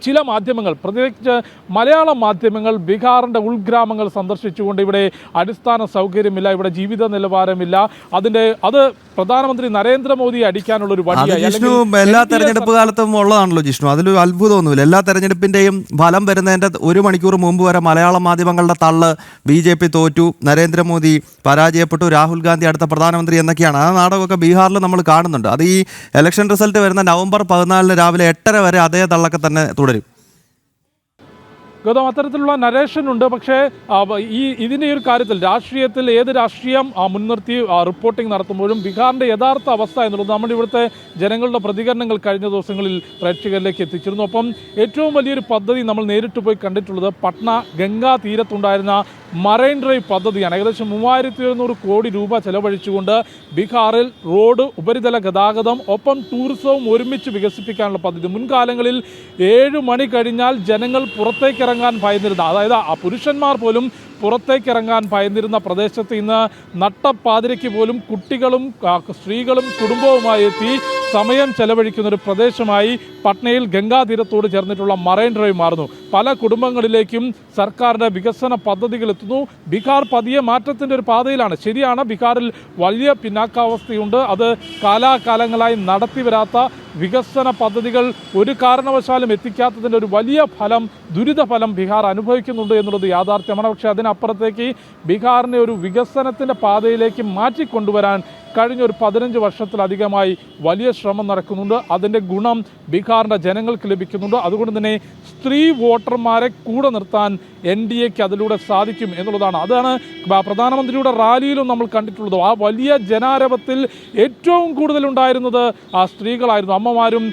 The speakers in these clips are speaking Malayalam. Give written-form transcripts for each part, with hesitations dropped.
ചില മാധ്യമങ്ങൾ, പ്രത്യേകിച്ച് മലയാള മാധ്യമങ്ങൾ, ബീഹാറിൻ്റെ ഉൾഗ്രാമങ്ങൾ സന്ദർശിച്ചുകൊണ്ട് ഇവിടെ അടിസ്ഥാന സൗകര്യമില്ല, ഇവിടെ ജീവിത നിലവാരമില്ല, അത് പ്രധാനമന്ത്രി നരേന്ദ്രമോദിയെ അടിക്കാനുള്ള ഒരു വഴിയായി. എല്ലാ തെരഞ്ഞെടുപ്പ് കാലത്തും ഉള്ളതാണല്ലോ ജിഷ്ണു, അതിലൊരു അത്ഭുതമൊന്നുമില്ല. എല്ലാ തെരഞ്ഞെടുപ്പിന്റെയും ഫലം വരുന്നതിന്റെ 1 മണിക്കൂർ മുമ്പ് വരെ മലയാള മാധ്യമങ്ങളുടെ തള്ള് BJP തോറ്റു, നരേന്ദ്രമോദി പരാജയപ്പെട്ടു, രാഹുൽ ഗാന്ധി അടുത്ത പ്രധാനമന്ത്രി എന്നൊക്കെയാണ്. ആ നാടകമൊക്കെ ബീഹാറിൽ നമ്മൾ കാണുന്നുണ്ട്. അത് ഈ ഇലക്ഷൻ റിസൾട്ട് വരുന്ന നവംബർ 14 രാവിലെ 8:30 വരെ അതേ തള്ളൊക്കെ തന്നെ തുടരും. ഗൗതം, അത്തരത്തിലുള്ള നരേഷൻ ഉണ്ട്. പക്ഷേ ഇതിൻ്റെ ഒരു കാര്യത്തിൽ രാഷ്ട്രീയത്തിൽ ഏത് രാഷ്ട്രീയം മുൻനിർത്തി റിപ്പോർട്ടിംഗ് നടത്തുമ്പോഴും ബീഹാറിൻ്റെ യഥാർത്ഥ അവസ്ഥ എന്നുള്ളത് നമ്മുടെ ഇവിടുത്തെ ജനങ്ങളുടെ പ്രതികരണങ്ങൾ കഴിഞ്ഞ ദിവസങ്ങളിൽ പ്രേക്ഷകരിലേക്ക് എത്തിച്ചിരുന്നു. ഒപ്പം ഏറ്റവും വലിയൊരു പദ്ധതി നമ്മൾ നേരിട്ട് പോയി കണ്ടിട്ടുള്ളത് പട്ന ഗംഗാ തീരത്തുണ്ടായിരുന്ന മറൈൻ ഡ്രൈവ് പദ്ധതിയാണ്. ഏകദേശം 3700 കോടി രൂപ ചെലവഴിച്ചുകൊണ്ട് ബീഹാറിൽ റോഡ്, ഉപരിതല ഗതാഗതം ഒപ്പം ടൂറിസവും ഒരുമിച്ച് വികസിപ്പിക്കാനുള്ള പദ്ധതി. മുൻകാലങ്ങളിൽ 7 മണി കഴിഞ്ഞാൽ ജനങ്ങൾ പുറത്തേക്ക് ഇറങ്ങാൻ ഭയന്നിരുന്ന, അതായത് പുരുഷന്മാർ പോലും പുറത്തേക്ക് ഇറങ്ങാൻ ഭയന്നിരുന്ന പ്രദേശത്ത് ഇന്ന് നട്ടപ്പാതിരയ്ക്ക് പോലും കുട്ടികളും സ്ത്രീകളും കുടുംബവുമായി എത്തി സമയം ചെലവഴിക്കുന്ന ഒരു പ്രദേശമായി പട്നയിൽ ഗംഗാതീരത്തോട് ചേർന്നിട്ടുള്ള മറൈൻ ഡ്രൈവ് മാറുന്നു. പല കുടുംബങ്ങളിലേക്കും സർക്കാരിൻ്റെ വികസന പദ്ധതികൾ എത്തുന്നു. ബീഹാർ പതിയെ മാറ്റത്തിൻ്റെ ഒരു പാതയിലാണ്. ശരിയാണ്, ബീഹാറിൽ വലിയ പിന്നാക്കാവസ്ഥയുണ്ട്. അത് കാലാകാലങ്ങളായി നടത്തിവരാത്ത വികസന പദ്ധതികൾ ഒരു കാരണവശാലും എത്തിക്കാത്തതിൻ്റെ ഒരു വലിയ ദുരിതഫലം ബീഹാർ അനുഭവിക്കുന്നുണ്ട് എന്നുള്ളത് യാഥാർത്ഥ്യമാണ്. പക്ഷേ അതിനപ്പുറത്തേക്ക് ബീഹാറിനെ ഒരു വികസനത്തിൻ്റെ പാതയിലേക്ക് മാറ്റിക്കൊണ്ടുവരാൻ കഴിഞ്ഞ ഒരു 15 വർഷത്തിലധികമായി വലിയ ശ്രമം നടക്കുന്നുണ്ട്. അതിൻ്റെ ഗുണം ബീഹാറിൻ്റെ ജനങ്ങൾക്ക് ലഭിക്കുന്നുണ്ട്. അതുകൊണ്ട് തന്നെ സ്ത്രീ വോട്ടർമാരെ കൂടെ നിർത്താൻ NDAക്ക് അതിലൂടെ സാധിക്കും എന്നുള്ളതാണ്. അതാണ് പ്രധാനമന്ത്രിയുടെ റാലിയിലും നമ്മൾ കണ്ടിട്ടുള്ളത്. ആ വലിയ ജനാരവത്തിൽ ഏറ്റവും കൂടുതലുണ്ടായിരുന്നത് സ്ത്രീകളായിരുന്നു. അമ്മമാരും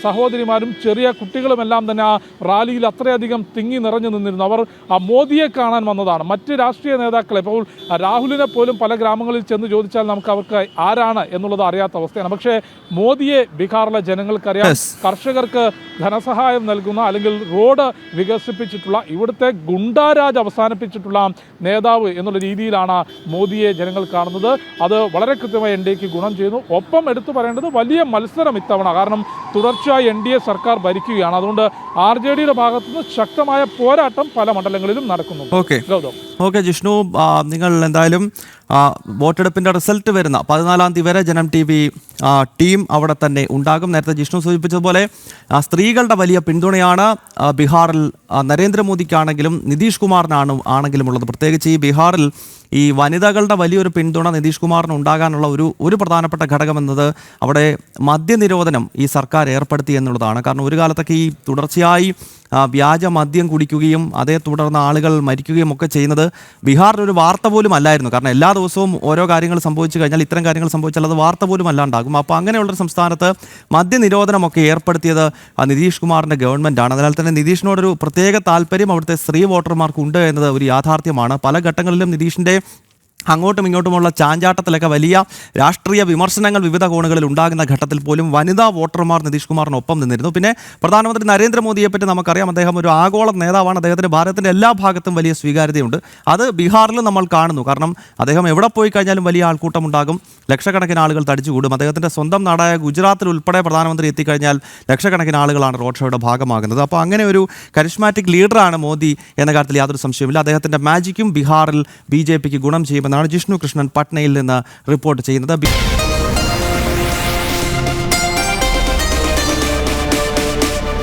സഹോദരിമാരും ചെറിയ കുട്ടികളുമെല്ലാം തന്നെ ആ റാലിയിൽ അത്രയധികം തിങ്ങി നിറഞ്ഞു നിന്നിരുന്നു. അവർ മോദിയെ കാണാൻ വന്നതാണ്. മറ്റ് രാഷ്ട്രീയ നേതാക്കളെ, ഇപ്പോൾ രാഹുലിനെ പോലും പല ഗ്രാമങ്ങളിൽ ചെന്ന് ചോദിച്ചാൽ നമുക്ക് അവർക്ക് ആരാണ് എന്നുള്ളത് അറിയാത്ത അവസ്ഥയാണ്. പക്ഷേ മോദിയെ ബീഹാറിലെ ജനങ്ങൾക്കറിയാം. കർഷകർക്ക് ധനസഹായം നൽകുന്ന, അല്ലെങ്കിൽ റോഡ് വികസിപ്പിച്ചിട്ടുള്ള, ഇവിടുത്തെ ഗുണ്ടാരാജ് അവസാനിപ്പിച്ചിട്ടുള്ള നേതാവ് എന്നുള്ള രീതിയിലാണ് മോദിയെ ജനങ്ങൾ കാണുന്നത്. അത് വളരെ കൃത്യമായി NDAക്ക് ഗുണം ചെയ്യുന്നു. ഒപ്പം എടുത്തു പറയേണ്ടത് വലിയ മത്സരം ഇത്തവണ, കാരണം തുടർച്ചയായി NDA സർക്കാർ ഭരിക്കുകയാണ്. അതുകൊണ്ട് RJDയുടെ ഭാഗത്തുനിന്ന് ശക്തമായ പോരാട്ടം പല മണ്ഡലങ്ങളിലും നടക്കുന്നു. ഓക്കെ ജിഷ്ണു, നിങ്ങൾ എന്തായാലും വോട്ടെടുപ്പിൻ്റെ റിസൾട്ട് വരുന്ന 14-ാം തീയതി വരെ ജനം TV ടീം അവിടെ തന്നെ ഉണ്ടാകും. നേരത്തെ ജിഷ്ണു സൂചിപ്പിച്ചതുപോലെ സ്ത്രീകളുടെ വലിയ പിന്തുണയാണ് ബീഹാറിൽ നരേന്ദ്രമോദിക്കാണെങ്കിലും നിതീഷ് കുമാറിനാണെങ്കിലും ഉള്ളത്. പ്രത്യേകിച്ച് ഈ ബീഹാറിൽ ഈ വനിതകളുടെ വലിയൊരു പിന്തുണ നിതീഷ് കുമാറിന് ഉണ്ടാകാനുള്ള ഒരു പ്രധാനപ്പെട്ട ഘടകമെന്നത് അവിടെ മദ്യനിരോധനം ഈ സർക്കാർ ഏർപ്പെടുത്തി എന്നുള്ളതാണ്. കാരണം ഒരു കാലത്തൊക്കെ ഈ തുടർച്ചയായി വ്യാജ മദ്യം കുടിക്കുകയും അതേ തുടർന്ന് ആളുകൾ മരിക്കുകയും ഒക്കെ ചെയ്യുന്നത് ബീഹാറിലൊരു വാർത്ത പോലും അല്ലായിരുന്നു. കാരണം എല്ലാ ദിവസവും ഓരോ കാര്യങ്ങൾ സംഭവിച്ചു കഴിഞ്ഞാൽ, ഇത്തരം കാര്യങ്ങൾ സംഭവിച്ചാൽ അത് വാർത്ത പോലും അല്ലാണ്ടാകും. അപ്പോൾ അങ്ങനെയുള്ളൊരു സംസ്ഥാനത്ത് മദ്യനിരോധനമൊക്കെ ഏർപ്പെടുത്തിയത് നിതീഷ് കുമാറിൻ്റെ ഗവൺമെൻറ്റാണ്. അതിനാൽ തന്നെ നിതീഷിനോടൊരു പ്രത്യേക താല്പര്യം അവിടുത്തെ സ്ത്രീ വോട്ടർമാർക്കുണ്ട് എന്നത് ഒരു യാഥാർത്ഥ്യമാണ്. പല ഘട്ടങ്ങളിലും നിതീഷിൻ്റെ അങ്ങോട്ടും ഇങ്ങോട്ടുമുള്ള ചാഞ്ചാട്ടത്തിലൊക്കെ വലിയ രാഷ്ട്രീയ വിമർശനങ്ങൾ വിവിധ കോണുകളിൽ ഉണ്ടാകുന്ന ഘട്ടത്തിൽ പോലും വനിതാ വോട്ടർമാർ നിതീഷ് കുമാറിനൊപ്പം നിന്നിരുന്നു. പിന്നെ പ്രധാനമന്ത്രി നരേന്ദ്രമോദിയെ പറ്റി നമുക്കറിയാം, അദ്ദേഹം ഒരു ആഗോള നേതാവാണ്. അദ്ദേഹത്തിന് ഭാരതത്തിൻ്റെ എല്ലാ ഭാഗത്തും വലിയ സ്വീകാര്യതയുണ്ട്. അത് ബീഹാറിലും നമ്മൾ കാണുന്നു. കാരണം അദ്ദേഹം എവിടെ പോയി കഴിഞ്ഞാലും വലിയ ആൾക്കൂട്ടമുണ്ടാകും, ലക്ഷക്കണക്കിന് ആളുകൾ തടിച്ചുകൂടും. അദ്ദേഹത്തിൻ്റെ സ്വന്തം നാടായ ഗുജറാത്തിൽ ഉൾപ്പെടെ പ്രധാനമന്ത്രി എത്തിക്കഴിഞ്ഞാൽ ലക്ഷക്കണക്കിന് ആളുകളാണ് റോഡ് ഷോയുടെ ഭാഗമാകുന്നത്. അപ്പോൾ അങ്ങനെ ഒരു കരിസ്മാറ്റിക് ലീഡറാണ് മോദി എന്ന കാര്യത്തിൽ യാതൊരു സംശയവുമില്ല. അദ്ദേഹത്തിൻ്റെ മാജിക്കും ബീഹാറിൽ BJPക്ക് ഗുണം ചെയ്യുമെന്നാണ് ജിഷ്ണു കൃഷ്ണൻ പട്നയിൽ നിന്ന് റിപ്പോർട്ട് ചെയ്യുന്നത്.